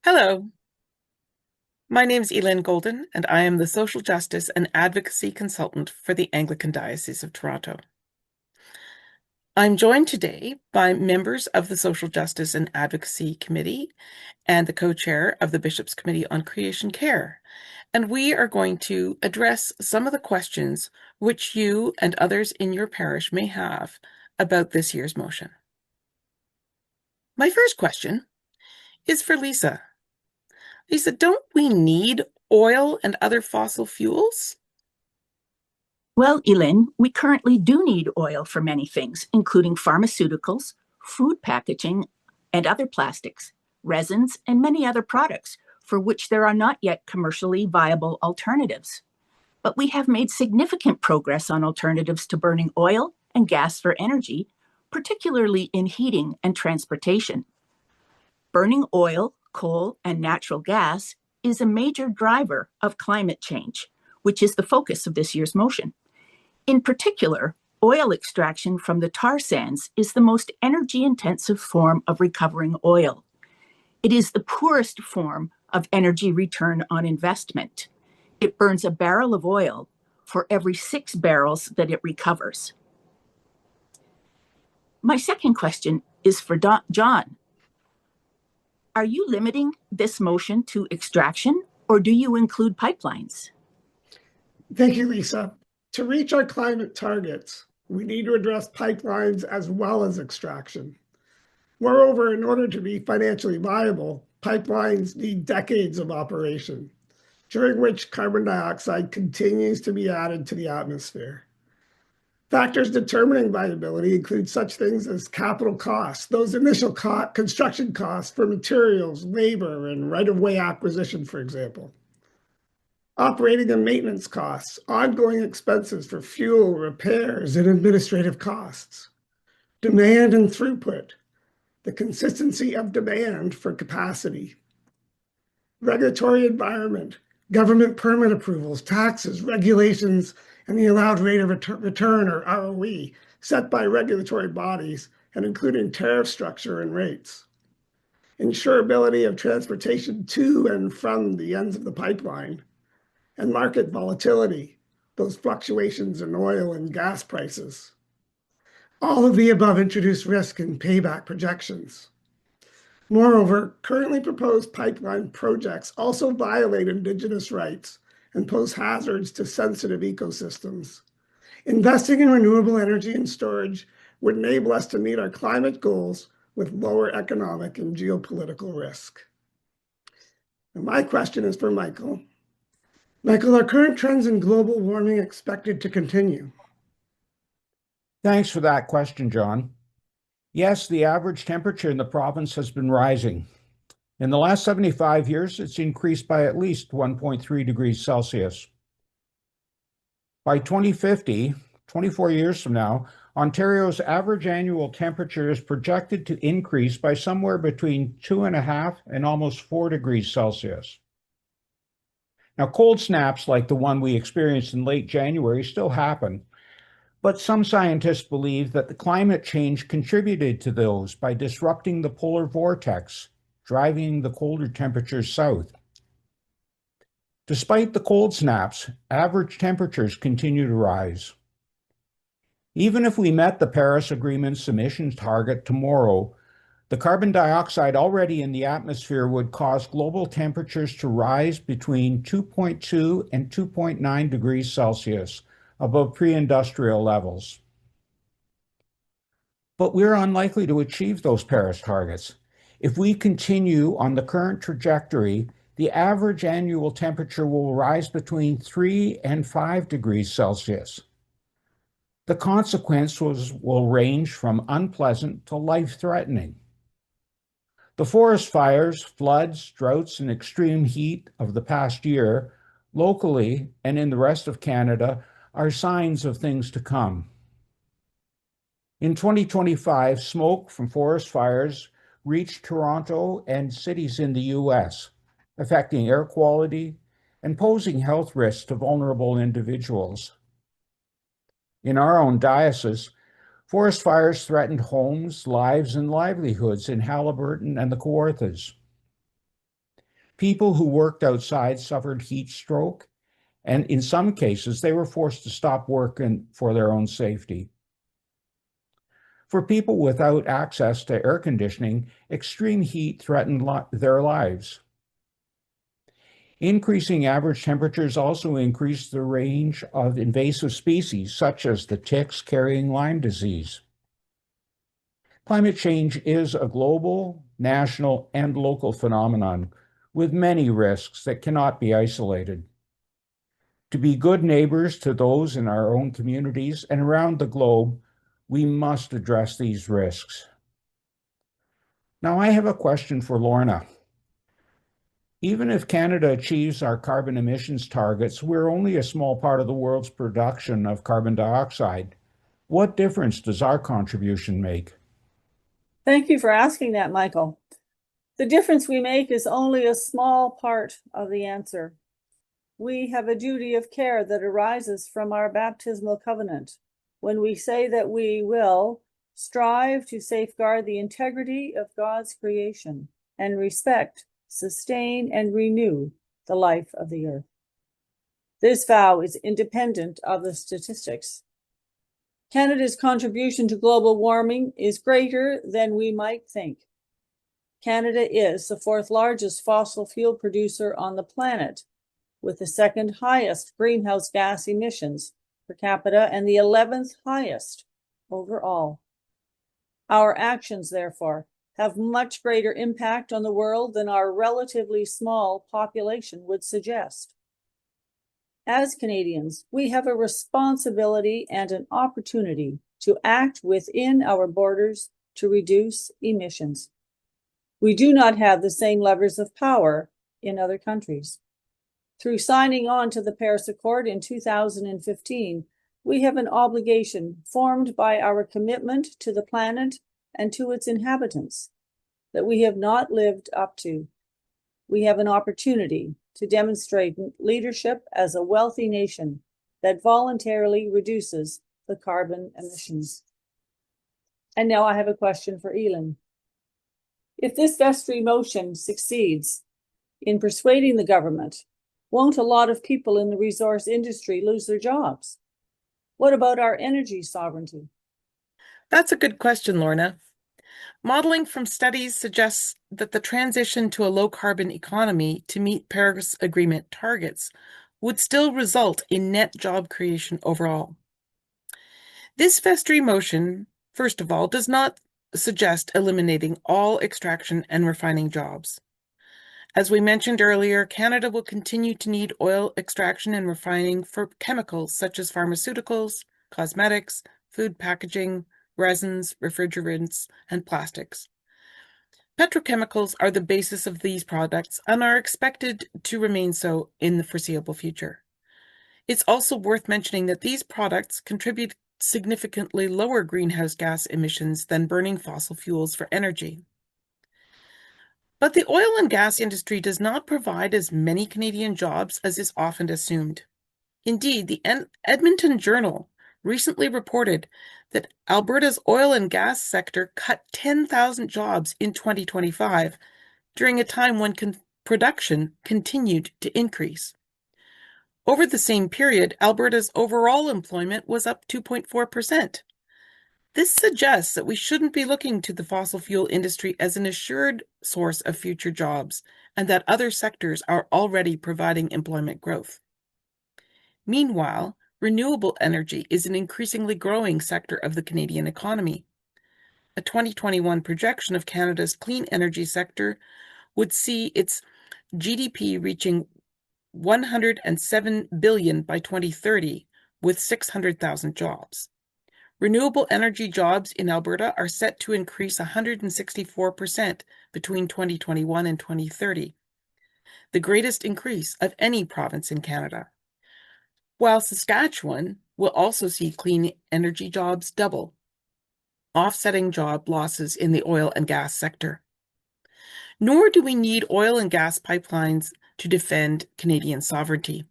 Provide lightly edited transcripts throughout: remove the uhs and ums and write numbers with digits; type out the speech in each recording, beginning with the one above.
Hello, my name is Elin Golden, and I am the Social Justice and Advocacy Consultant for the Anglican Diocese of Toronto. I'm joined today by members of the Social Justice and Advocacy Committee and the co-chair of the Bishops' Committee on Creation Care, and we are going to address some of the questions which you and others in your parish may have about this year's motion. My first question is for Lisa. Lisa, don't we need oil and other fossil fuels? Well, Elin, we currently do need oil for many things, including pharmaceuticals, food packaging, and other plastics, resins, and many other products for which there are not yet commercially viable alternatives. But we have made significant progress on alternatives to burning oil and gas for energy, particularly in heating and transportation. Burning oil, coal, and natural gas is a major driver of climate change, which is the focus of this year's motion. In particular, oil extraction from the tar sands is the most energy-intensive form of recovering oil. It is the poorest form of energy return on investment. It burns a barrel of oil for every 6 barrels that it recovers. My second question is for John. Are you limiting this motion to extraction, or do you include pipelines? Thank you, Lisa. To reach our climate targets, we need to address pipelines as well as extraction. Moreover, in order to be financially viable, pipelines need decades of operation, during which carbon dioxide continues to be added to the atmosphere. Factors determining viability include such things as capital costs, those initial construction costs for materials, labor, and right-of-way acquisition, for example. Operating and maintenance costs, ongoing expenses for fuel, repairs, and administrative costs. Demand and throughput, the consistency of demand for capacity. Regulatory environment, government permit approvals, taxes, regulations, and the allowed rate of return, or ROE, set by regulatory bodies and including tariff structure and rates. Insurability of transportation to and from the ends of the pipeline, and market volatility, those fluctuations in oil and gas prices. All of the above introduce risk in payback projections. Moreover, currently proposed pipeline projects also violate Indigenous rights and pose hazards to sensitive ecosystems. Investing in renewable energy and storage would enable us to meet our climate goals with lower economic and geopolitical risk. And my question is for Michael. Michael, are current trends in global warming expected to continue? Thanks for that question, John. Yes, the average temperature in the province has been rising. In the last 75 years, it's increased by at least 1.3 degrees Celsius. By 2050, 24 years from now, Ontario's average annual temperature is projected to increase by somewhere between 2.5 and almost 4 degrees Celsius. Now, cold snaps like the one we experienced in late January still happen, but some scientists believe that the climate change contributed to those by disrupting the polar vortex, driving the colder temperatures south. Despite the cold snaps, average temperatures continue to rise. Even if we met the Paris Agreement's emissions target tomorrow, the carbon dioxide already in the atmosphere would cause global temperatures to rise between 2.2 and 2.9 degrees Celsius above pre-industrial levels. But we're unlikely to achieve those Paris targets. If we continue on the current trajectory, the average annual temperature will rise between 3 and 5 degrees Celsius. The consequences will range from unpleasant to life-threatening. The forest fires, floods, droughts, and extreme heat of the past year, locally and in the rest of Canada, are signs of things to come. In 2025, smoke from forest fires reached Toronto and cities in the US, affecting air quality and posing health risks to vulnerable individuals. In our own diocese, forest fires threatened homes, lives, and livelihoods in Haliburton and the Kawarthas. People who worked outside suffered heat stroke, and in some cases, they were forced to stop working for their own safety. For people without access to air conditioning, extreme heat threatened their lives. Increasing average temperatures also increased the range of invasive species, such as the ticks carrying Lyme disease. Climate change is a global, national, and local phenomenon with many risks that cannot be isolated. To be good neighbors to those in our own communities and around the globe, we must address these risks. Now, I have a question for Lorna. Even if Canada achieves our carbon emissions targets, we're only a small part of the world's production of carbon dioxide. What difference does our contribution make? Thank you for asking that, Michael. The difference we make is only a small part of the answer. We have a duty of care that arises from our baptismal covenant when we say that we will strive to safeguard the integrity of God's creation and respect, sustain, and renew the life of the earth. This vow is independent of the statistics. Canada's contribution to global warming is greater than we might think. Canada is the fourth largest fossil fuel producer on the planet, with the second highest greenhouse gas emissions per capita and the 11th highest overall. Our actions, therefore, have much greater impact on the world than our relatively small population would suggest. As Canadians, we have a responsibility and an opportunity to act within our borders to reduce emissions. We do not have the same levers of power in other countries. Through signing on to the Paris Accord in 2015, we have an obligation formed by our commitment to the planet and to its inhabitants that we have not lived up to. We have an opportunity to demonstrate leadership as a wealthy nation that voluntarily reduces the carbon emissions. And now I have a question for Elin. If this Vestry motion succeeds in persuading the government, won't a lot of people in the resource industry lose their jobs? What about our energy sovereignty? That's a good question, Lorna. Modeling from studies suggests that the transition to a low-carbon economy to meet Paris Agreement targets would still result in net job creation overall. This Vestry motion, first of all, does not suggest eliminating all extraction and refining jobs. As we mentioned earlier, Canada will continue to need oil extraction and refining for chemicals such as pharmaceuticals, cosmetics, food packaging, resins, refrigerants, and plastics. Petrochemicals are the basis of these products and are expected to remain so in the foreseeable future. It's also worth mentioning that these products contribute significantly lower greenhouse gas emissions than burning fossil fuels for energy. But the oil and gas industry does not provide as many Canadian jobs as is often assumed. Indeed, the Edmonton Journal recently reported that Alberta's oil and gas sector cut 10,000 jobs in 2025 during a time when production continued to increase. Over the same period, Alberta's overall employment was up 2.4%. This suggests that we shouldn't be looking to the fossil fuel industry as an assured source of future jobs, and that other sectors are already providing employment growth. Meanwhile, renewable energy is an increasingly growing sector of the Canadian economy. A 2021 projection of Canada's clean energy sector would see its GDP reaching $107 billion by 2030, with 600,000 jobs. Renewable energy jobs in Alberta are set to increase 164% between 2021 and 2030, the greatest increase of any province in Canada. While Saskatchewan will also see clean energy jobs double, offsetting job losses in the oil and gas sector. Nor do we need oil and gas pipelines to defend Canadian sovereignty.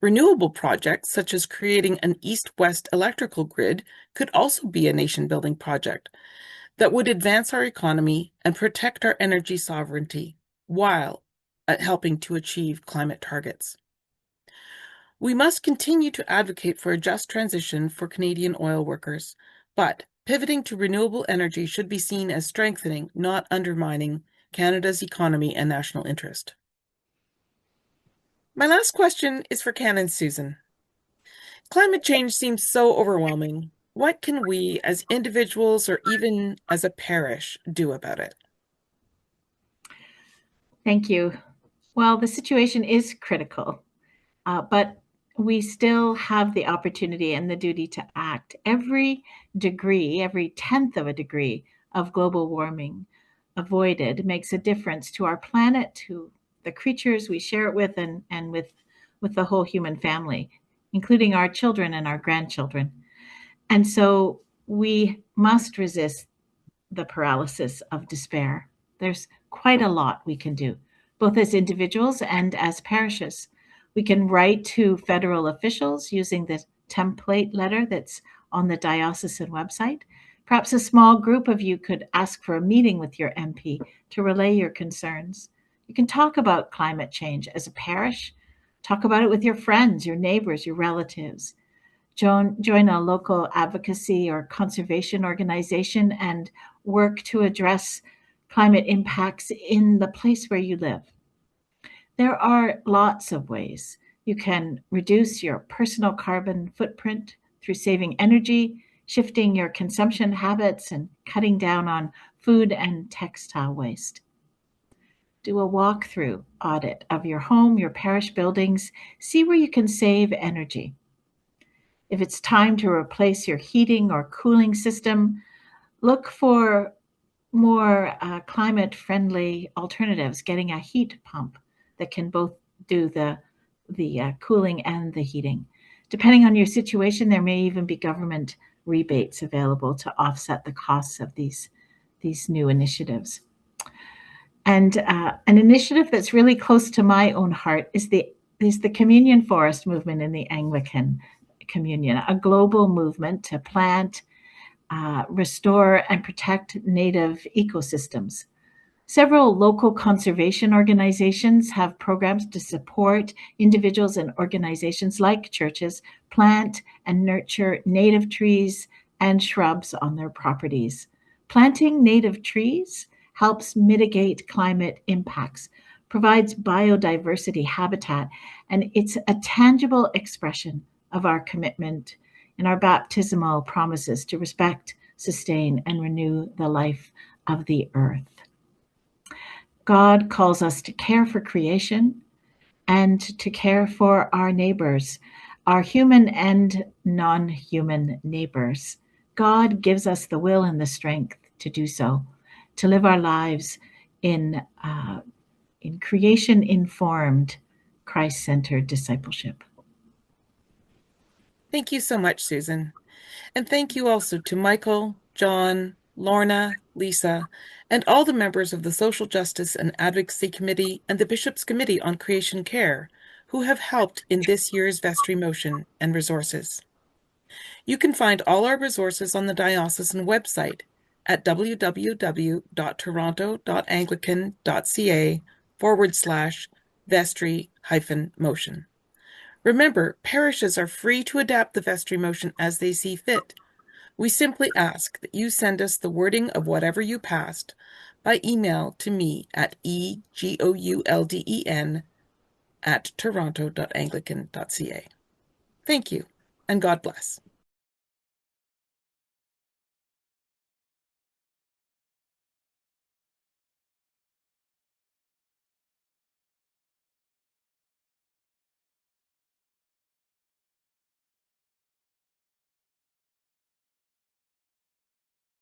Renewable projects, such as creating an east-west electrical grid, could also be a nation-building project that would advance our economy and protect our energy sovereignty, while at helping to achieve climate targets. We must continue to advocate for a just transition for Canadian oil workers, but pivoting to renewable energy should be seen as strengthening, not undermining, Canada's economy and national interest. My last question is for Ken and Susan. Climate change seems so overwhelming. What can we, as individuals or even as a parish, do about it? Thank you. Well, the situation is critical, but we still have the opportunity and the duty to act. Every degree, every tenth of a degree of global warming avoided makes a difference to our planet, to the creatures we share it with, and with the whole human family, including our children and our grandchildren. And so we must resist the paralysis of despair. There's quite a lot we can do, both as individuals and as parishes. We can write to federal officials using the template letter that's on the diocesan website. Perhaps a small group of you could ask for a meeting with your MP to relay your concerns. You can talk about climate change as a parish. Talk about it with your friends, your neighbors, your relatives. Join a local advocacy or conservation organization and work to address climate impacts in the place where you live. There are lots of ways you can reduce your personal carbon footprint through saving energy, shifting your consumption habits, and cutting down on food and textile waste. Do a walkthrough audit of your home, your parish buildings. See where you can save energy. If it's time to replace your heating or cooling system, look for more climate-friendly alternatives, getting a heat pump that can both do the cooling and the heating. Depending on your situation, there may even be government rebates available to offset the costs of these new initiatives. And an initiative that's really close to my own heart is the Communion Forest movement in the Anglican Communion, a global movement to plant, restore, and protect native ecosystems. Several local conservation organizations have programs to support individuals and organizations like churches plant and nurture native trees and shrubs on their properties. Planting native trees helps mitigate climate impacts, provides biodiversity habitat, and it's a tangible expression of our commitment in our baptismal promises to respect, sustain, and renew the life of the earth. God calls us to care for creation and to care for our neighbors, our human and non-human neighbors. God gives us the will and the strength to do so, to live our lives in creation-informed, Christ-centered discipleship. Thank you so much, Susan. And thank you also to Michael, John, Lorna, Lisa, and all the members of the Social Justice and Advocacy Committee and the Bishop's Committee on Creation Care who have helped in this year's Vestry motion and resources. You can find all our resources on the diocesan website at www.toronto.anglican.ca/Vestry-motion. Remember, parishes are free to adapt the Vestry motion as they see fit. We simply ask that you send us the wording of whatever you passed by email to me at egoulden@toronto.anglican.ca. Thank you, and God bless.